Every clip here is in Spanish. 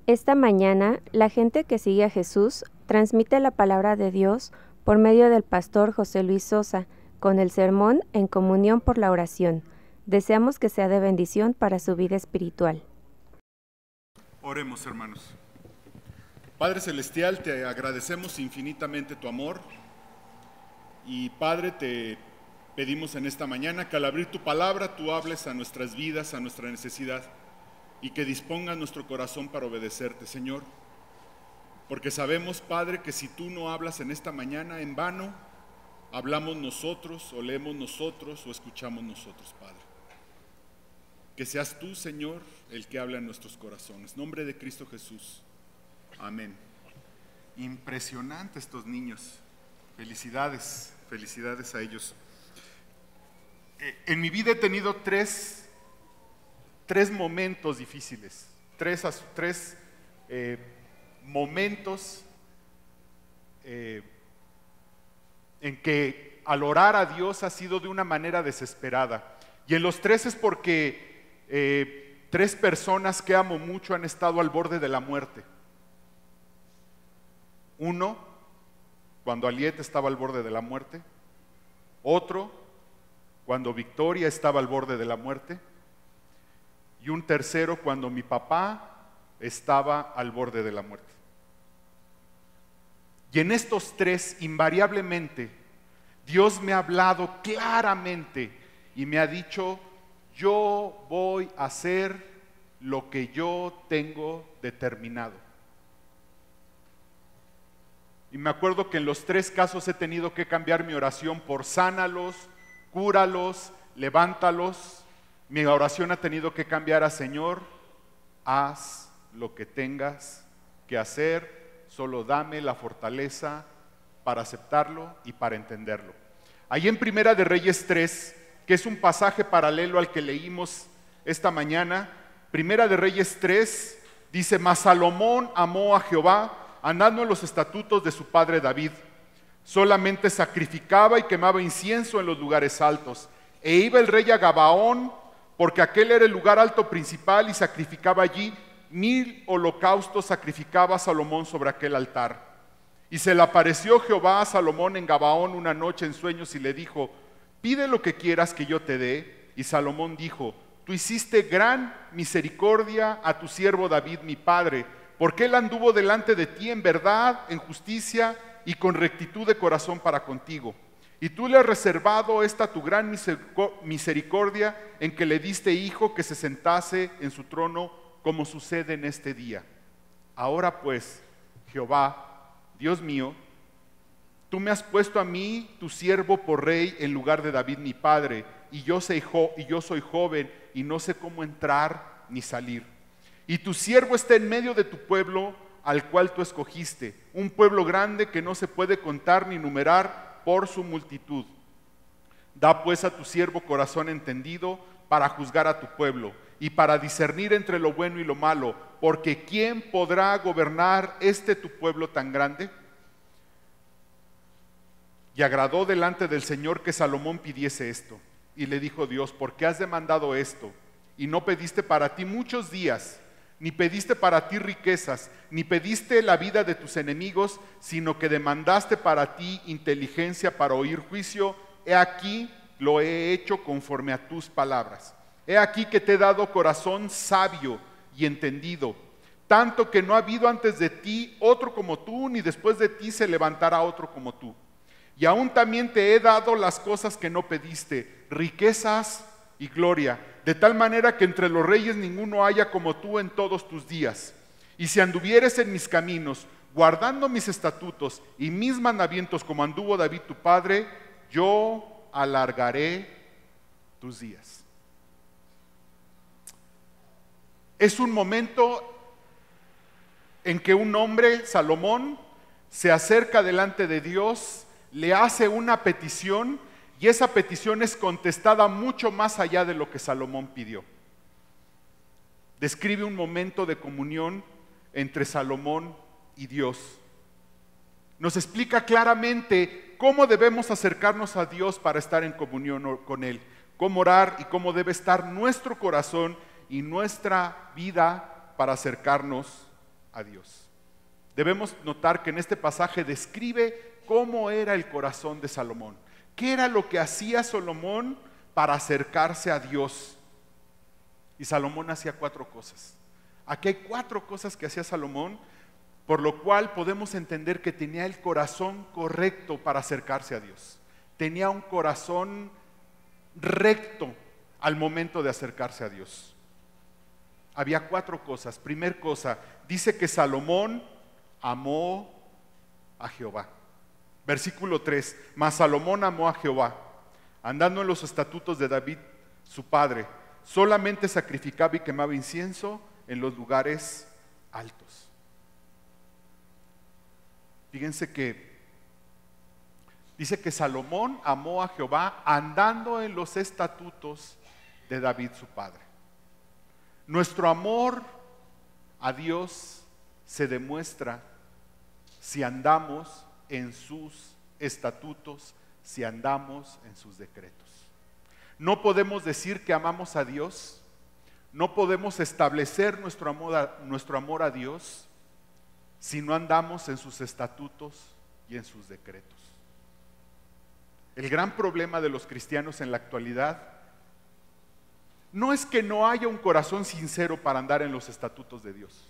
Esta mañana, la gente que sigue a Jesús transmite la palabra de Dios por medio del pastor José Luis Sosa, con el sermón En Comunión por la Oración. Deseamos que sea de bendición para su vida espiritual. Oremos, hermanos. Padre Celestial, te agradecemos infinitamente tu amor y Padre, te pedimos en esta mañana que al abrir tu palabra tú hables a nuestras vidas, a nuestra necesidad y que dispongas nuestro corazón para obedecerte, Señor. Porque sabemos, Padre, que si tú no hablas en esta mañana, en vano hablamos nosotros, o leemos nosotros, o escuchamos nosotros, Padre. Que seas tú, Señor, el que habla en nuestros corazones. En nombre de Cristo Jesús. Amén. Impresionante estos niños. Felicidades, felicidades a ellos. En mi vida he tenido tres momentos difíciles, tres momentos en que al orar a Dios ha sido de una manera desesperada. Y en los tres es porque tres personas que amo mucho han estado al borde de la muerte. Uno, cuando Aliet estaba al borde de la muerte. Otro, cuando Victoria estaba al borde de la muerte. Y un tercero, cuando mi papá estaba al borde de la muerte. Y en estos tres, invariablemente, Dios me ha hablado claramente y me ha dicho: yo voy a hacer lo que yo tengo determinado. Y me acuerdo que en los tres casos he tenido que cambiar mi oración por sánalos, cúralos, levántalos. Mi oración ha tenido que cambiar a: Señor, haz lo que tengas que hacer, solo dame la fortaleza para aceptarlo y para entenderlo. Ahí en Primera de Reyes 3, que es un pasaje paralelo al que leímos esta mañana, Primera de Reyes 3 dice: Mas Salomón amó a Jehová, andando en los estatutos de su padre David. Solamente sacrificaba y quemaba incienso en los lugares altos. E iba el rey a Gabaón, porque aquel era el lugar alto principal, y sacrificaba allí 1000 holocaustos, sacrificaba a Salomón sobre aquel altar. Y se le apareció Jehová a Salomón en Gabaón una noche en sueños y le dijo: pide lo que quieras que yo te dé. Y Salomón dijo: tú hiciste gran misericordia a tu siervo David mi padre, porque él anduvo delante de ti en verdad, en justicia y con rectitud de corazón para contigo. Y tú le has reservado esta tu gran misericordia, en que le diste hijo que se sentase en su trono, como sucede en este día. Ahora pues, Jehová, Dios mío, tú me has puesto a mí, tu siervo, por rey en lugar de David mi padre, y yo soy joven y no sé cómo entrar ni salir. Y tu siervo está en medio de tu pueblo, al cual tú escogiste, un pueblo grande que no se puede contar ni numerar por su multitud. Da pues a tu siervo corazón entendido para juzgar a tu pueblo y para discernir entre lo bueno y lo malo, porque ¿quién podrá gobernar tu pueblo tan grande? Y agradó delante del Señor que Salomón pidiese esto. Y le dijo Dios: ¿por qué has demandado esto? Y no pediste para ti muchos días, ni pediste para ti riquezas, ni pediste la vida de tus enemigos, sino que demandaste para ti inteligencia para oír juicio. He aquí lo he hecho conforme a tus palabras. He aquí que te he dado corazón sabio y entendido, tanto que no ha habido antes de ti otro como tú, ni después de ti se levantará otro como tú. Y aún también te he dado las cosas que no pediste, riquezas y gloria, de tal manera que entre los reyes ninguno haya como tú en todos tus días. Y si anduvieres en mis caminos, guardando mis estatutos y mis mandamientos como anduvo David tu padre, yo alargaré tus días. Es un momento en que un hombre, Salomón, se acerca delante de Dios, le hace una petición, y esa petición es contestada mucho más allá de lo que Salomón pidió. Describe un momento de comunión entre Salomón y Dios. Nos explica claramente cómo debemos acercarnos a Dios para estar en comunión con Él, cómo orar y cómo debe estar nuestro corazón y nuestra vida para acercarnos a Dios. Debemos notar que en este pasaje describe cómo era el corazón de Salomón. ¿Qué era lo que hacía Salomón para acercarse a Dios? Y Salomón hacía 4 cosas. Aquí hay 4 cosas que hacía Salomón, por lo cual podemos entender que tenía el corazón correcto para acercarse a Dios. Tenía un corazón recto al momento de acercarse a Dios. Había 4 cosas. Primer cosa, dice que Salomón amó a Jehová. Versículo 3, mas Salomón amó a Jehová, andando en los estatutos de David, su padre. Solamente sacrificaba y quemaba incienso en los lugares altos. Fíjense que dice que Salomón amó a Jehová andando en los estatutos de David, su padre. Nuestro amor a Dios se demuestra si andamos en sus estatutos, si andamos en sus decretos. No podemos decir que amamos a Dios, no podemos establecer nuestro amor a Dios si no andamos en sus estatutos y en sus decretos. El gran problema de los cristianos en la actualidad no es que no haya un corazón sincero para andar en los estatutos de Dios.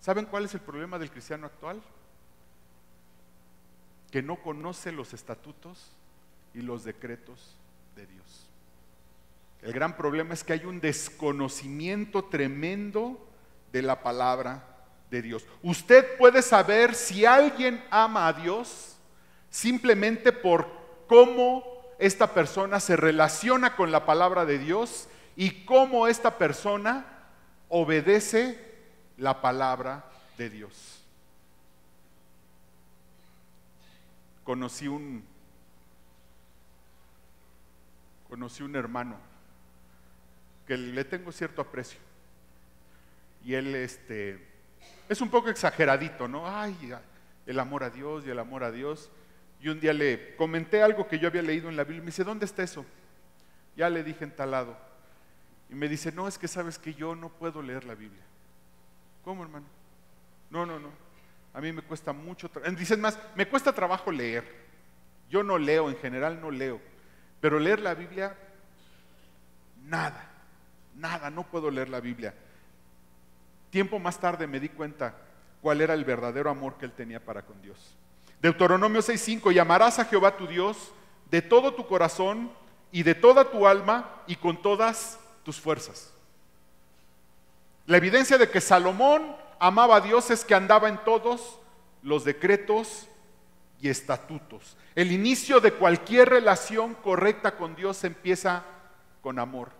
¿Saben cuál es el problema del cristiano actual? Que no conoce los estatutos y los decretos de Dios. El gran problema es que hay un desconocimiento tremendo de la palabra de Dios. Usted puede saber si alguien ama a Dios simplemente por cómo esta persona se relaciona con la palabra de Dios y cómo esta persona obedece la palabra de Dios. Conocí un hermano que le tengo cierto aprecio. Y él es un poco exageradito, ¿no? Ay, el amor a Dios y el amor a Dios. Y un día le comenté algo que yo había leído en la Biblia. Me dice, ¿dónde está eso? Ya le dije en tal lado. Y me dice, no, es que sabes que yo no puedo leer la Biblia. ¿Cómo, hermano? No. A mí me cuesta mucho trabajo. Dicen más, me cuesta trabajo leer. Yo no leo, en general no leo. Pero leer la Biblia, nada, no puedo leer la Biblia. Tiempo más tarde me di cuenta cuál era el verdadero amor que él tenía para con Dios. Deuteronomio 6:5, y amarás a Jehová tu Dios de todo tu corazón y de toda tu alma y con todas tus fuerzas. La evidencia de que Salomón amaba a Dios es que andaba en todos los decretos y estatutos. El inicio de cualquier relación correcta con Dios empieza con amor.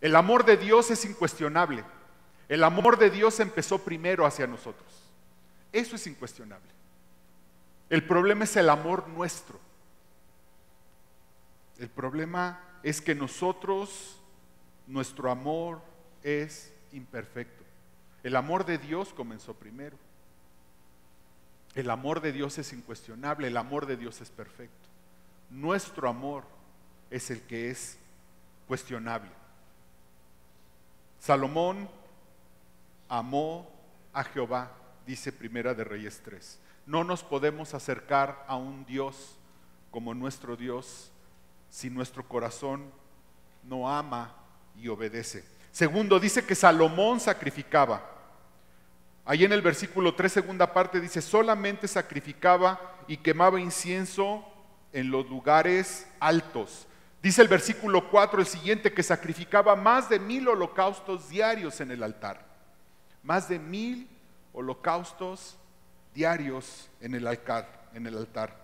El amor de Dios es incuestionable. El amor de Dios empezó primero hacia nosotros. Eso es incuestionable. El problema es el amor nuestro. El problema es que nuestro amor es imperfecto. El amor de Dios comenzó primero. El amor de Dios es incuestionable, el amor de Dios es perfecto. Nuestro amor es el que es cuestionable. Salomón amó a Jehová, dice Primera de Reyes 3. No nos podemos acercar a un Dios como nuestro Dios si nuestro corazón no ama y obedece. Segundo, dice que Salomón sacrificaba. Ahí en el versículo 3, segunda parte, dice, solamente sacrificaba y quemaba incienso en los lugares altos. Dice el versículo 4, el siguiente, que sacrificaba más de 1000 holocaustos diarios en el altar. Más de 1000 holocaustos diarios en el altar.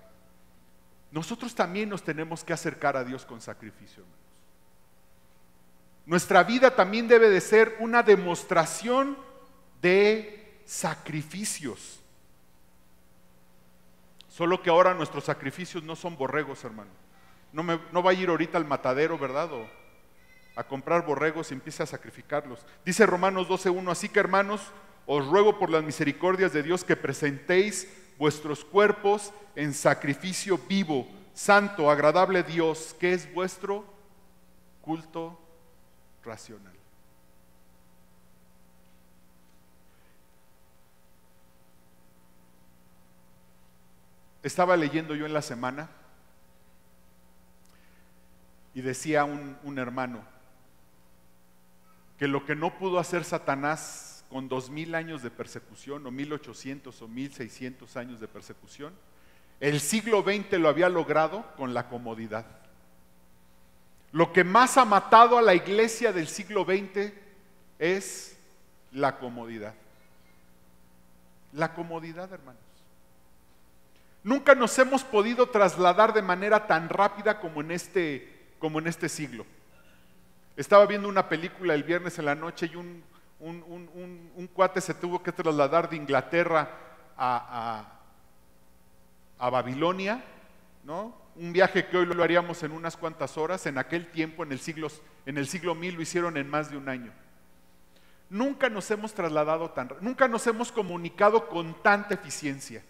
Nosotros también nos tenemos que acercar a Dios con sacrificio, hermanos. Nuestra vida también debe de ser una demostración de sacrificios. Solo que ahora nuestros sacrificios no son borregos, hermano. No va a ir ahorita al matadero, ¿verdad? O a comprar borregos y empiece a sacrificarlos. Dice Romanos 12:1, así que hermanos, os ruego por las misericordias de Dios que presentéis vuestros cuerpos en sacrificio vivo, santo, agradable a Dios, que es vuestro culto racional. Estaba leyendo yo en la semana y decía un hermano que lo que no pudo hacer Satanás con 2000 años de persecución, o 1800 o 1600 años de persecución, el siglo XX lo había logrado con la comodidad. Lo que más ha matado a la iglesia del siglo XX es la comodidad. La comodidad, hermanos. Nunca nos hemos podido trasladar de manera tan rápida como en este siglo. Estaba viendo una película el viernes en la noche y un cuate se tuvo que trasladar de Inglaterra a Babilonia, ¿no? Un viaje que hoy lo haríamos en unas cuantas horas. En aquel tiempo, en el siglo 1000, lo hicieron en más de un año. Nunca nos hemos trasladado nunca nos hemos comunicado con tanta eficiencia.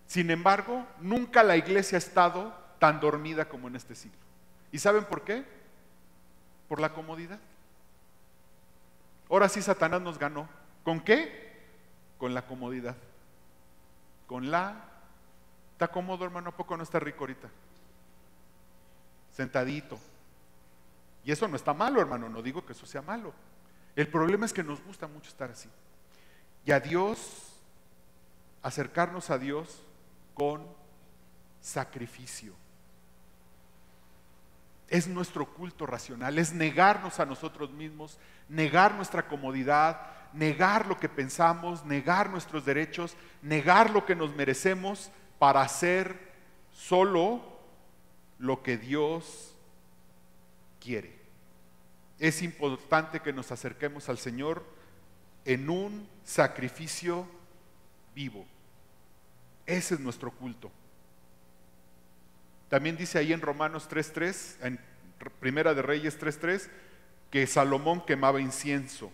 Sin embargo, nunca la iglesia ha estado tan dormida como en este siglo. ¿Y saben por qué? Por la comodidad. Ahora sí Satanás nos ganó. ¿Con qué? Con la comodidad. ¿Está cómodo, hermano? ¿A poco no está rico ahorita? Sentadito. Y eso no está malo, hermano, no digo que eso sea malo. El problema es que nos gusta mucho estar así. Y a Dios, acercarnos a Dios con sacrificio. Es nuestro culto racional, es negarnos a nosotros mismos, negar nuestra comodidad, negar lo que pensamos, negar nuestros derechos, negar lo que nos merecemos para hacer solo lo que Dios quiere. Es importante que nos acerquemos al Señor en un sacrificio vivo. Ese es nuestro culto. También dice ahí en Romanos 3:3, en Primera de Reyes 3:3, que Salomón quemaba incienso.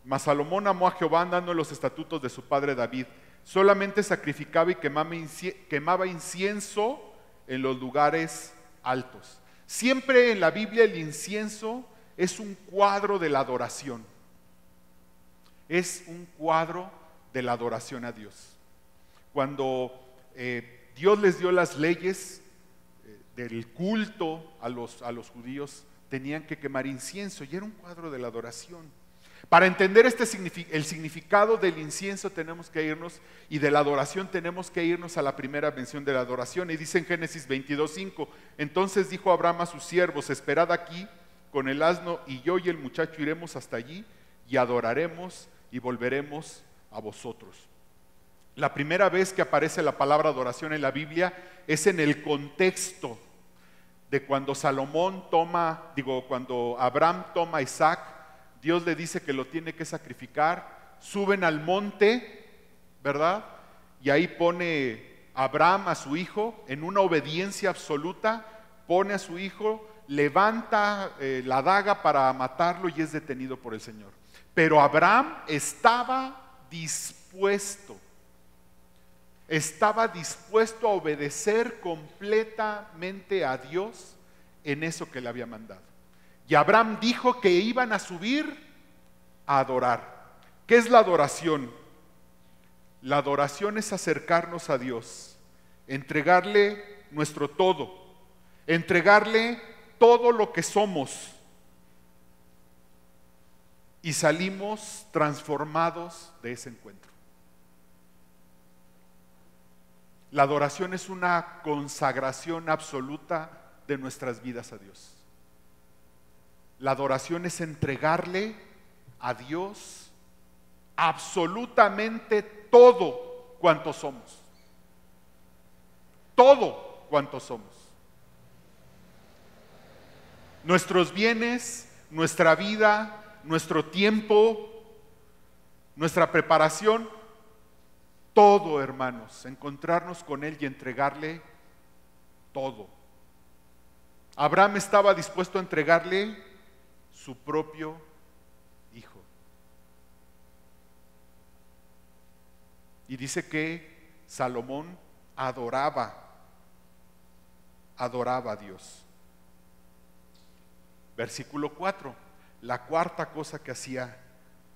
Mas Salomón amó a Jehová andando en los estatutos de su padre David. Solamente sacrificaba y quemaba incienso en los lugares altos. Siempre en la Biblia el incienso es un cuadro de la adoración. Es un cuadro de la adoración a Dios. Cuando Dios les dio las leyes del culto a los judíos, tenían que quemar incienso y era un cuadro de la adoración. Para entender el significado del incienso tenemos que irnos, y de la adoración tenemos que irnos a la primera mención de la adoración. Y dice en Génesis 22:5, entonces dijo Abraham a sus siervos, esperad aquí con el asno, y yo y el muchacho iremos hasta allí y adoraremos y volveremos a vosotros. La primera vez que aparece la palabra adoración en la Biblia es en el contexto de cuando cuando Abraham toma a Isaac. Dios le dice que lo tiene que sacrificar, suben al monte, ¿verdad? Y ahí pone Abraham a su hijo en una obediencia absoluta, pone a su hijo, levanta la daga para matarlo y es detenido por el Señor. Pero Abraham estaba dispuesto a obedecer completamente a Dios en eso que le había mandado. Y Abraham dijo que iban a subir a adorar. ¿Qué es la adoración? La adoración es acercarnos a Dios, entregarle nuestro todo, entregarle todo lo que somos, y salimos transformados de ese encuentro. La adoración es una consagración absoluta de nuestras vidas a Dios. La adoración es entregarle a Dios absolutamente todo cuanto somos. Todo cuanto somos. Nuestros bienes, nuestra vida, nuestro tiempo, nuestra preparación, todo, hermanos, encontrarnos con Él y entregarle todo. Abraham estaba dispuesto a entregarle su propio hijo. Y dice que Salomón adoraba a Dios. Versículo 4, la cuarta cosa que hacía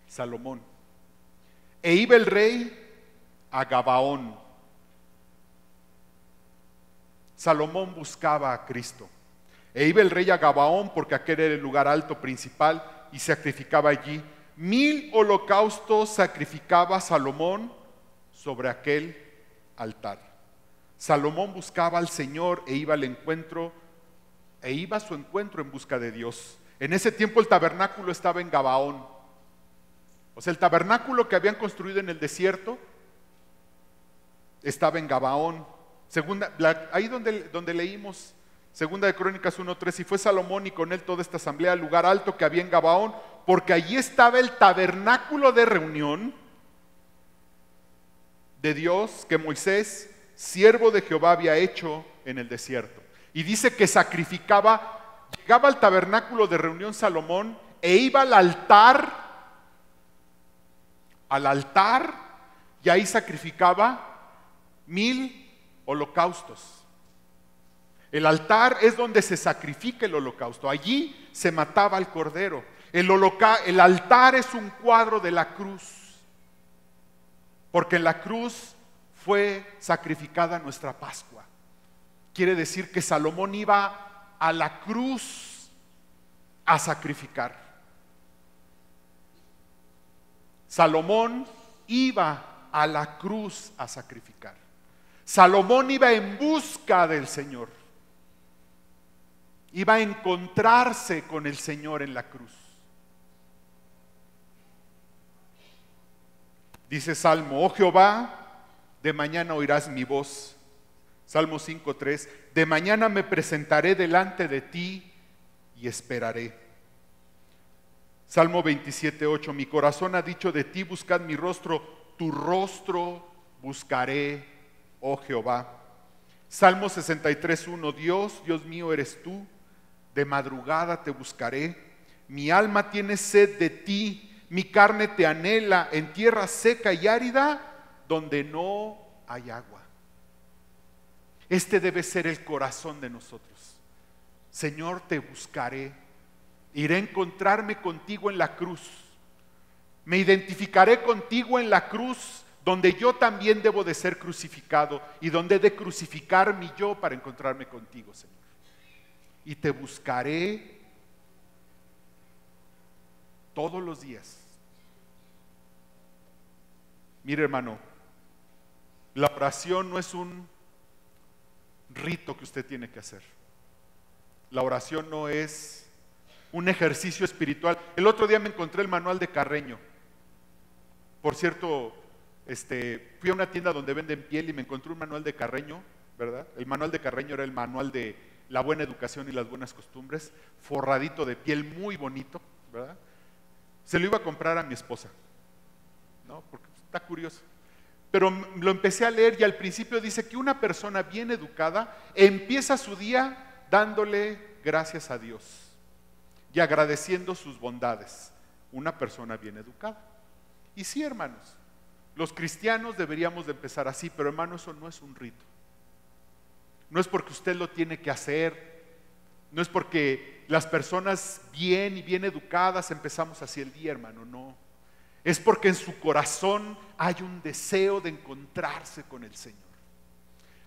Salomón. E iba el rey a Gabaón. Salomón buscaba a Cristo. E iba el rey a Gabaón, porque aquel era el lugar alto principal, y sacrificaba allí. 1000 holocaustos sacrificaba Salomón sobre aquel altar. Salomón buscaba al Señor e iba a su encuentro en busca de Dios. En ese tiempo el tabernáculo estaba en Gabaón. O sea, el tabernáculo que habían construido en el desierto estaba en Gabaón. Ahí donde leímos, Segunda de Crónicas 1:3, y fue Salomón y con él toda esta asamblea al lugar alto que había en Gabaón, porque allí estaba el tabernáculo de reunión de Dios que Moisés, siervo de Jehová, había hecho en el desierto. Y dice que sacrificaba, llegaba al tabernáculo de reunión Salomón e iba al altar, y ahí sacrificaba 1000 holocaustos. El altar es donde se sacrifica el holocausto. Allí se mataba al cordero. El altar es un cuadro de la cruz, porque en la cruz fue sacrificada nuestra Pascua. Quiere decir que Salomón iba a la cruz a sacrificar. Salomón iba a la cruz a sacrificar. Salomón iba en busca del Señor. Iba a encontrarse con el Señor en la cruz. Dice Salmo: oh Jehová, de mañana oirás mi voz. Salmo 5:3, de mañana me presentaré delante de ti y esperaré. Salmo 27:8, mi corazón ha dicho de ti, buscad mi rostro, tu rostro buscaré, oh Jehová. Salmo 63:1, Dios mío eres tú, de madrugada te buscaré, mi alma tiene sed de ti, mi carne te anhela en tierra seca y árida, donde no hay agua. Este debe ser el corazón de nosotros. Señor, te buscaré, iré a encontrarme contigo en la cruz, me identificaré contigo en la cruz, donde yo también debo de ser crucificado y donde he de crucificar mi yo para encontrarme contigo, Señor. Y te buscaré todos los días. Mire, hermano, la oración no es un rito que usted tiene que hacer. La oración no es un ejercicio espiritual. El otro día me encontré el manual de Carreño. Por cierto, fui a una tienda donde venden piel y me encontré un manual de Carreño, ¿verdad? El manual de Carreño era el manual de la buena educación y las buenas costumbres, forradito de piel, muy bonito, ¿verdad? Se lo iba a comprar a mi esposa, ¿no? Porque está curioso. Pero lo empecé a leer y al principio dice que una persona bien educada empieza su día dándole gracias a Dios y agradeciendo sus bondades. Una persona bien educada. Y sí, hermanos, los cristianos deberíamos de empezar así, pero hermanos, eso no es un rito. No es porque usted lo tiene que hacer, no es porque las personas bien y bien educadas empezamos así el día, hermano, no. Es porque en su corazón hay un deseo de encontrarse con el Señor.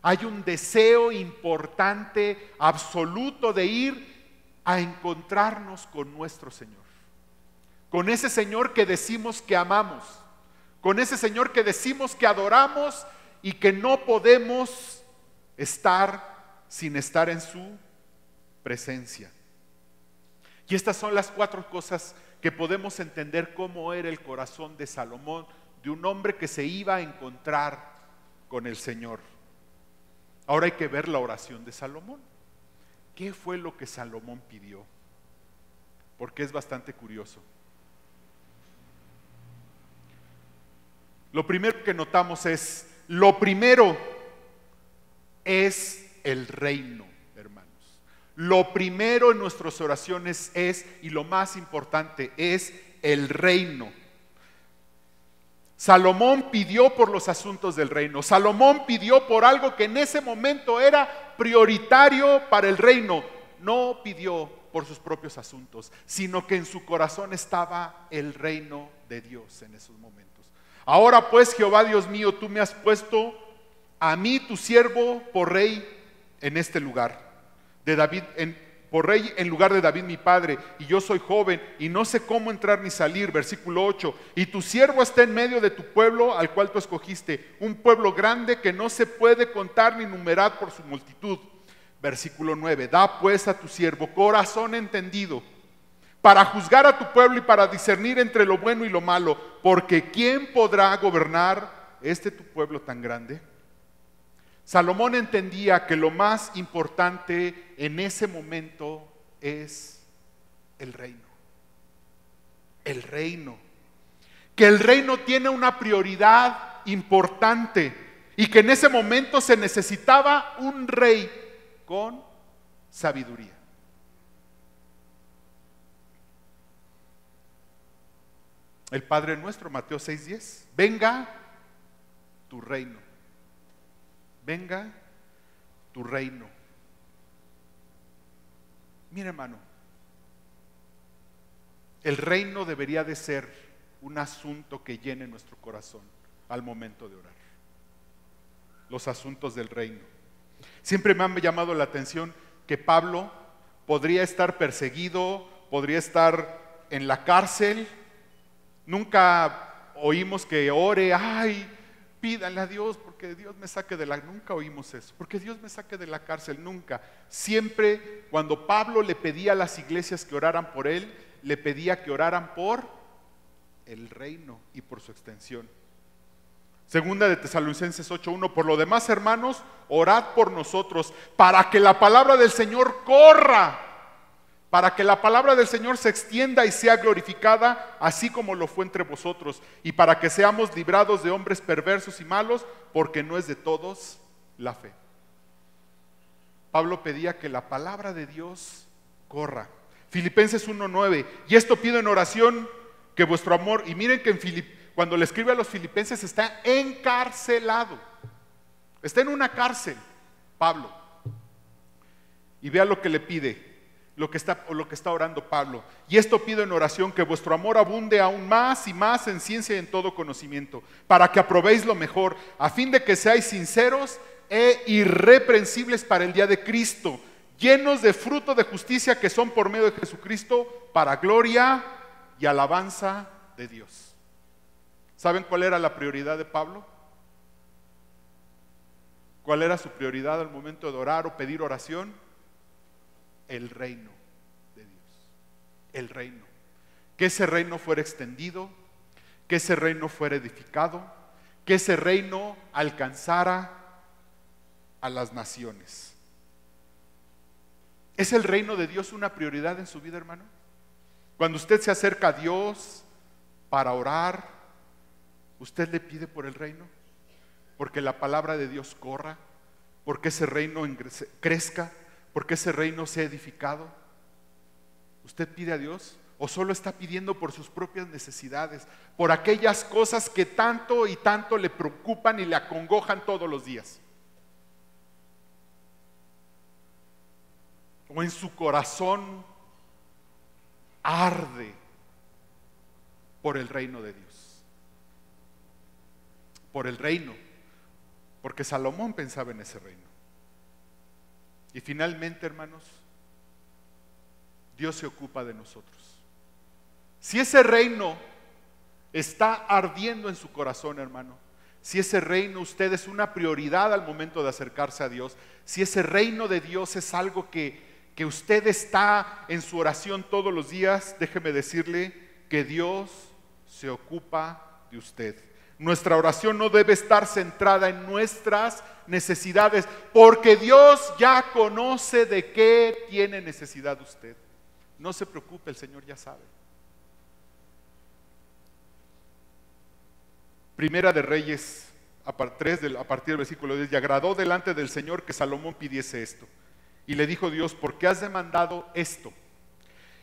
Hay un deseo importante, absoluto, de ir a encontrarnos con nuestro Señor. Con ese Señor que decimos que amamos, con ese Señor que decimos que adoramos y que no podemos estar sin estar en su presencia. Y estas son las 4 cosas que podemos entender cómo era el corazón de Salomón, de un hombre que se iba a encontrar con el Señor. Ahora hay que ver la oración de Salomón. ¿Qué fue lo que Salomón pidió? Porque es bastante curioso. Lo primero que notamos es, lo primero es el reino, hermanos. Lo primero en nuestras oraciones es, y lo más importante, es el reino. Salomón pidió por los asuntos del reino. Salomón pidió por algo que en ese momento era prioritario para el reino. No pidió por sus propios asuntos, sino que en su corazón estaba el reino de Dios en esos momentos. Ahora pues, Jehová Dios mío, tú me has puesto a mí, tu siervo, por rey en este lugar, de David, por rey en lugar de David mi padre, y yo soy joven y no sé cómo entrar ni salir. Versículo 8, y tu siervo está en medio de tu pueblo al cual tú escogiste, un pueblo grande que no se puede contar ni numerar por su multitud. Versículo 9, da pues a tu siervo corazón entendido para juzgar a tu pueblo y para discernir entre lo bueno y lo malo, porque ¿quién podrá gobernar tu pueblo tan grande? Salomón entendía que lo más importante en ese momento es el reino. El reino. Que el reino tiene una prioridad importante y que en ese momento se necesitaba un rey con sabiduría. El Padre nuestro, Mateo 6:10, venga tu reino. Venga tu reino. Mira, hermano, el reino debería de ser un asunto que llene nuestro corazón al momento de orar. Los asuntos del reino. Siempre me han llamado la atención que Pablo podría estar perseguido, podría estar en la cárcel. Nunca oímos que ore, ay, pídanle a Dios porque Dios me saque de la... Nunca oímos eso, porque Dios me saque de la cárcel, nunca. Siempre cuando Pablo le pedía a las iglesias que oraran por él, le pedía que oraran por el reino y por su extensión. Segunda de Tesalonicenses 8:1, por lo demás, hermanos, orad por nosotros para que la palabra del Señor corra, para que la palabra del Señor se extienda y sea glorificada, así como lo fue entre vosotros, y para que seamos librados de hombres perversos y malos, porque no es de todos la fe. Pablo pedía que la palabra de Dios corra. Filipenses 1:9, y esto pido en oración que vuestro amor, y miren que cuando le escribe a los filipenses está encarcelado, está en una cárcel, Pablo, y vea lo que le pide. Lo que está orando Pablo. Y esto pido en oración, que vuestro amor abunde aún más y más en ciencia y en todo conocimiento, para que aprobéis lo mejor, a fin de que seáis sinceros e irreprensibles para el día de Cristo, llenos de fruto de justicia que son por medio de Jesucristo, para gloria y alabanza de Dios. ¿Saben cuál era la prioridad de Pablo? ¿Cuál era su prioridad al momento de orar o pedir oración? El reino de Dios, el reino. Que ese reino fuera extendido, que ese reino fuera edificado, que ese reino alcanzara a las naciones. ¿Es el reino de Dios una prioridad en su vida, hermano? Cuando usted se acerca a Dios para orar, ¿usted le pide por el reino? Porque la palabra de Dios corra, porque ese reino crezca, porque ese reino sea edificado. ¿Usted pide a Dios? ¿O solo está pidiendo por sus propias necesidades, por aquellas cosas que tanto y tanto le preocupan y le acongojan todos los días? ¿O en su corazón arde por el reino de Dios? Por el reino, porque Salomón pensaba en ese reino. Y finalmente, hermanos, Dios se ocupa de nosotros. Si ese reino está ardiendo en su corazón, hermano, si ese reino usted es una prioridad al momento de acercarse a Dios, si ese reino de Dios es algo que usted está en su oración todos los días, déjeme decirle que Dios se ocupa de usted. Nuestra oración no debe estar centrada en nuestras necesidades, porque Dios ya conoce de qué tiene necesidad usted. No se preocupe, el Señor ya sabe. Primera de Reyes, a partir del versículo 10, y agradó delante del Señor que Salomón pidiese esto. Y le dijo Dios, ¿por qué has demandado esto?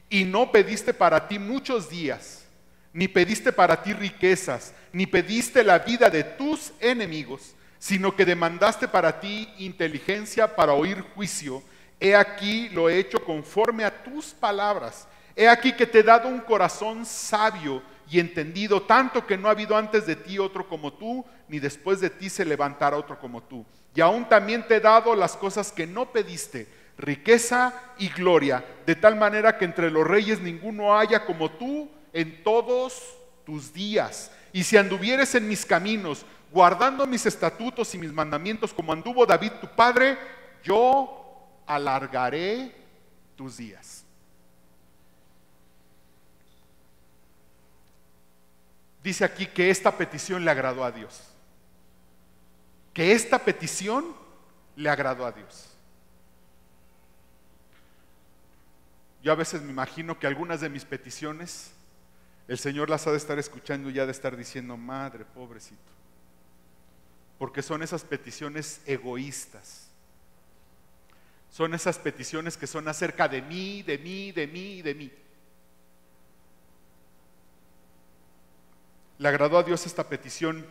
Y no pediste para ti muchos días, ni pediste para ti riquezas, ni pediste la vida de tus enemigos, sino que demandaste para ti inteligencia para oír juicio. He aquí lo he hecho conforme a tus palabras. He aquí que te he dado un corazón sabio y entendido, tanto que no ha habido antes de ti otro como tú, ni después de ti se levantará otro como tú. Y aún también te he dado las cosas que no pediste, riqueza y gloria, de tal manera que entre los reyes ninguno haya como tú en todos tus días. Y si anduvieres en mis caminos, guardando mis estatutos y mis mandamientos, como anduvo David tu padre, yo alargaré tus días. Dice aquí que esta petición le agradó a Dios. Que esta petición le agradó a Dios. Yo a veces me imagino que algunas de mis peticiones, el Señor las ha de estar escuchando y ha de estar diciendo, madre, pobrecito. Porque son esas peticiones egoístas. Son esas peticiones que son acerca de mí, de mí, de mí y de mí. Le agradó a Dios esta petición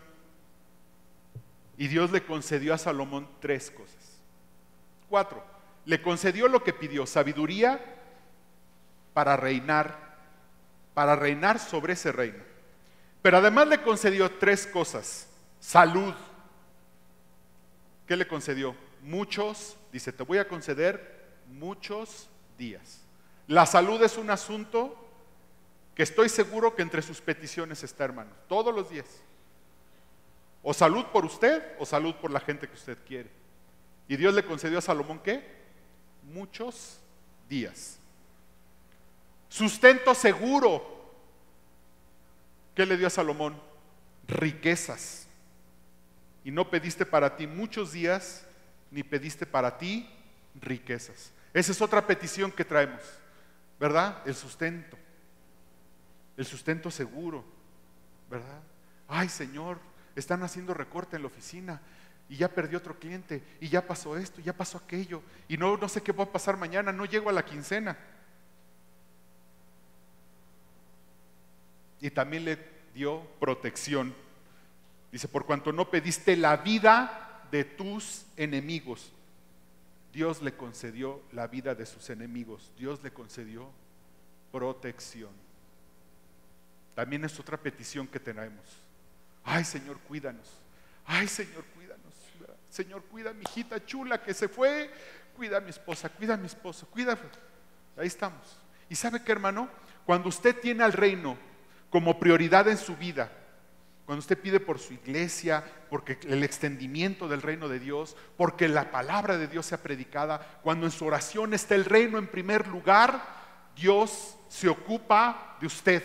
y Dios le concedió a Salomón 3 cosas. 4. Le concedió lo que pidió, sabiduría para reinar sobre ese reino. Pero además le concedió 3 cosas. Salud. ¿Qué le concedió? Muchos, dice, te voy a conceder muchos días. La salud es un asunto que estoy seguro que entre sus peticiones está, hermano, todos los días. O salud por usted, o salud por la gente que usted quiere. Y Dios le concedió a Salomón, ¿qué? Muchos días. Sustento seguro. ¿Qué le dio a Salomón? Riquezas. Y no pediste para ti muchos días, ni pediste para ti riquezas. Esa es otra petición que traemos, ¿verdad? El sustento seguro, ¿verdad? Ay, Señor, están haciendo recorte en la oficina y ya perdí otro cliente y ya pasó esto, ya pasó aquello y no sé qué va a pasar mañana, no llego a la quincena. Y también le dio protección. Dice, por cuanto no pediste la vida de tus enemigos, Dios le concedió la vida de sus enemigos. Dios le concedió protección. También es otra petición que tenemos. Ay, Señor, cuídanos. Ay, Señor, cuídanos. Señor, cuida a mi hijita chula que se fue. Cuida a mi esposa, cuida a mi esposo, cuida. Ahí estamos. ¿Y sabe qué, hermano? Cuando usted tiene al reino como prioridad en su vida, cuando usted pide por su iglesia, porque el extendimiento del reino de Dios, porque la palabra de Dios sea predicada, cuando en su oración está el reino en primer lugar, Dios se ocupa de usted.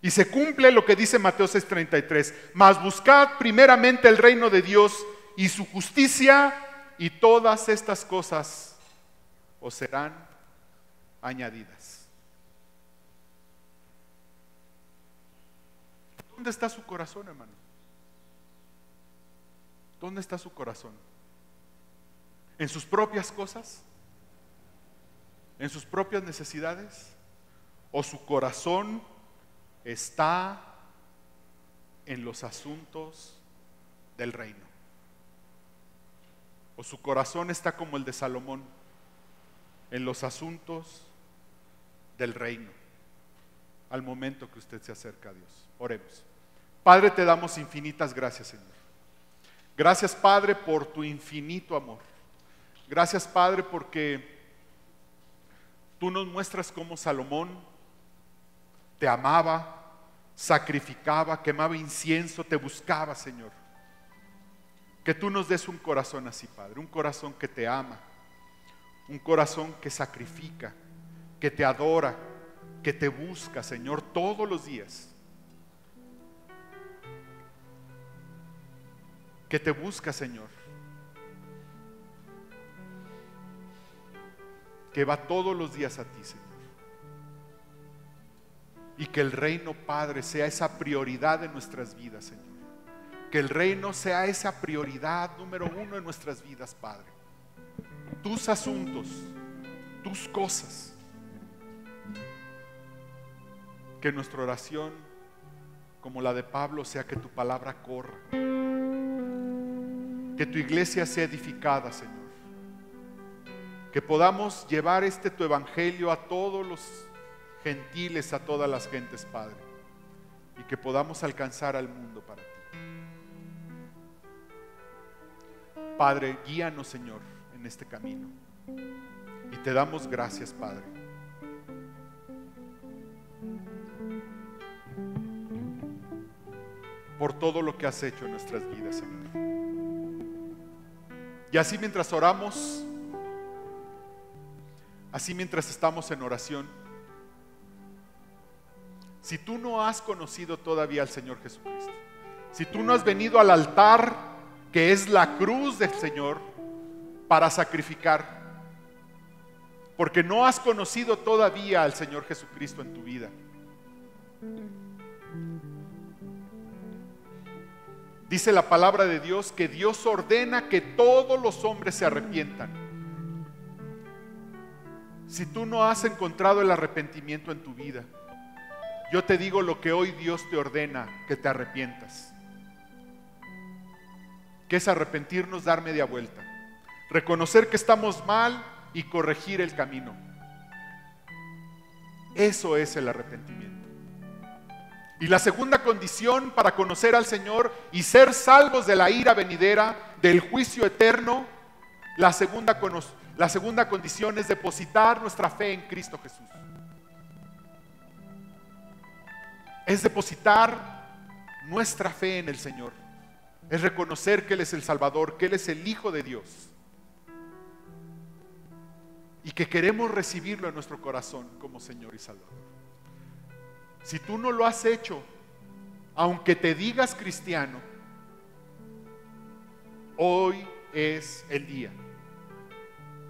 Y se cumple lo que dice Mateo 6:33, mas buscad primeramente el reino de Dios y su justicia, y todas estas cosas os serán añadidas. ¿Dónde está su corazón, hermano? ¿Dónde está su corazón? ¿En sus propias cosas? ¿En sus propias necesidades? ¿O su corazón está en los asuntos del reino? ¿O su corazón está como el de Salomón, en los asuntos del reino? Al momento que usted se acerca a Dios. Oremos. Padre, te damos infinitas gracias, Señor. Gracias, Padre, por tu infinito amor. Gracias, Padre, porque tú nos muestras cómo Salomón te amaba, sacrificaba, quemaba incienso, te buscaba, Señor. Que tú nos des un corazón así, Padre, un corazón que te ama, un corazón que sacrifica, que te adora, que te busca, Señor, todos los días. Que te busca, Señor. Que va todos los días a ti, Señor. Y que el reino, Padre, sea esa prioridad en nuestras vidas, Señor. Que el reino sea esa prioridad número 1 en nuestras vidas, Padre. Tus asuntos, tus cosas. Que nuestra oración, como la de Pablo, sea que tu palabra corra. Que tu iglesia sea edificada, Señor. Que podamos llevar tu evangelio a todos los gentiles, a todas las gentes, Padre. y que podamos alcanzar al mundo para ti. Padre, guíanos, Señor, en este camino. Y te damos gracias, Padre. Por todo lo que has hecho en nuestras vidas, Señor. Y así mientras oramos, así mientras estamos en oración, si tú no has conocido todavía al Señor Jesucristo, si tú no has venido al altar que es la cruz del Señor para sacrificar, porque no has conocido todavía al Señor Jesucristo en tu vida, dice la palabra de Dios que Dios ordena que todos los hombres se arrepientan. Si tú no has encontrado el arrepentimiento en tu vida, yo te digo lo que hoy Dios te ordena, que te arrepientas. ¿Qué es arrepentirnos? Dar media vuelta. Reconocer que estamos mal y corregir el camino. Eso es el arrepentimiento. Y la segunda condición para conocer al Señor y ser salvos de la ira venidera, del juicio eterno, la segunda condición es depositar nuestra fe en Cristo Jesús. Es depositar nuestra fe en el Señor. Es reconocer que Él es el Salvador, que Él es el Hijo de Dios. Y que queremos recibirlo en nuestro corazón como Señor y Salvador. Si tú no lo has hecho, aunque te digas cristiano, hoy es el día.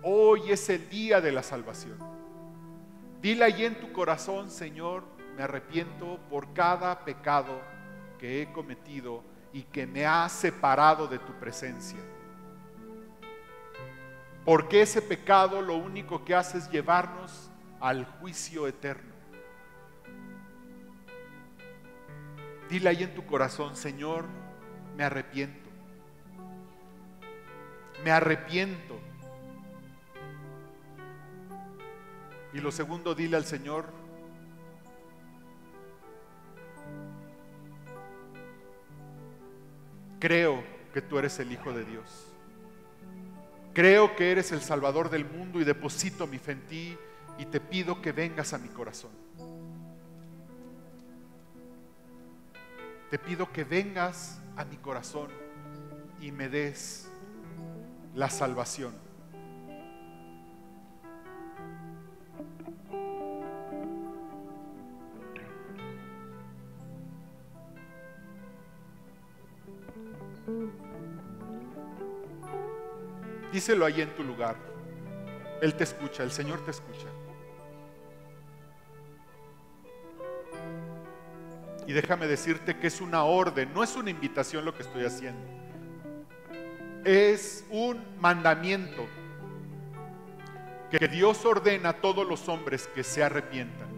Hoy es el día de la salvación. Dile ahí en tu corazón: Señor, me arrepiento por cada pecado que he cometido y que me ha separado de tu presencia. Porque ese pecado lo único que hace es llevarnos al juicio eterno. Dile ahí en tu corazón: Señor, me arrepiento. Me arrepiento. Y lo segundo, dile al Señor: creo que tú eres el Hijo de Dios. Creo que eres el Salvador del mundo y deposito mi fe en ti y te pido que vengas a mi corazón. Te pido que vengas a mi corazón y me des la salvación. Díselo ahí en tu lugar. Él te escucha, el Señor te escucha. Y déjame decirte que es una orden, no es una invitación lo que estoy haciendo. Es un mandamiento que Dios ordena a todos los hombres que se arrepientan.